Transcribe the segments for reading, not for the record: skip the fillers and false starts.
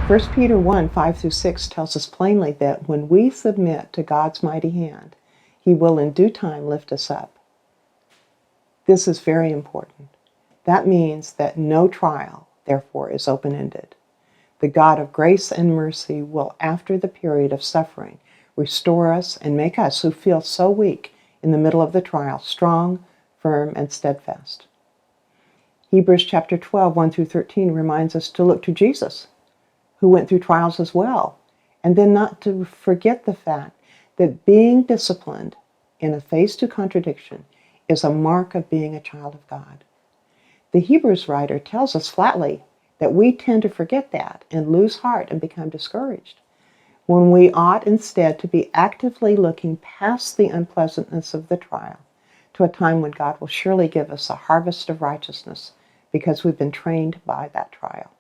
1 Peter 1, 5 through 6 tells us plainly that when we submit to God's mighty hand, He will in due time lift us up. This is very important. That means that no trial, therefore, is open-ended. The God of grace and mercy will, after the period of suffering, restore us and make us who feel so weak in the middle of the trial strong, firm, and steadfast. Hebrews chapter 12, 1 through 13 reminds us to look to Jesus, who went through trials as well, and then not to forget the fact that being disciplined in a phase 2 contradiction is a mark of being a child of God. The Hebrews writer tells us flatly that we tend to forget that and lose heart and become discouraged, when we ought instead to be actively looking past the unpleasantness of the trial to a time when God will surely give us a harvest of righteousness because we've been trained by that trial.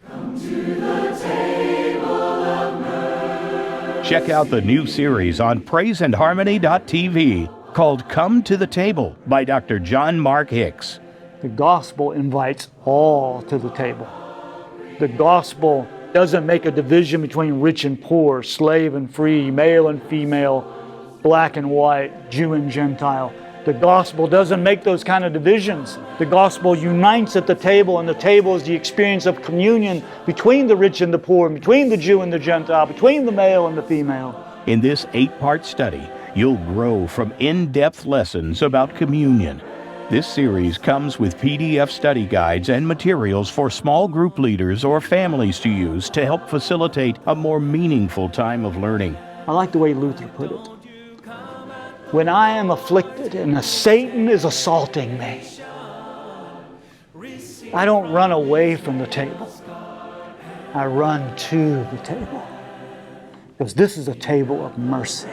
Come to the table of mercy. Check out the new series on praiseandharmony.tv called Come to the Table by Dr. John Mark Hicks. The gospel invites all to the table. The gospel doesn't make a division between rich and poor, slave and free, male and female, black and white, Jew and Gentile. The gospel doesn't make those kind of divisions. The gospel unites at the table, and the table is the experience of communion between the rich and the poor, between the Jew and the Gentile, between the male and the female. In this 8-part study, you'll grow from in-depth lessons about communion. This series comes with PDF study guides and materials for small group leaders or families to use to help facilitate a more meaningful time of learning. I like the way Luther put it. When I am afflicted and Satan is assaulting me, I don't run away from the table. I run to the table. Because this is a table of mercy.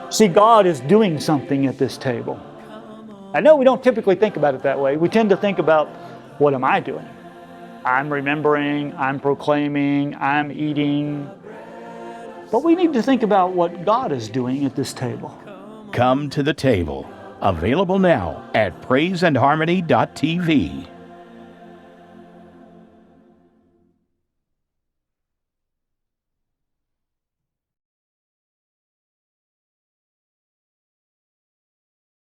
See, God is doing something at this table. I know we don't typically think about it that way. We tend to think about, what am I doing? I'm remembering, I'm proclaiming, I'm eating. But we need to think about what God is doing at this table. Come to the Table. Available now at praiseandharmony.tv.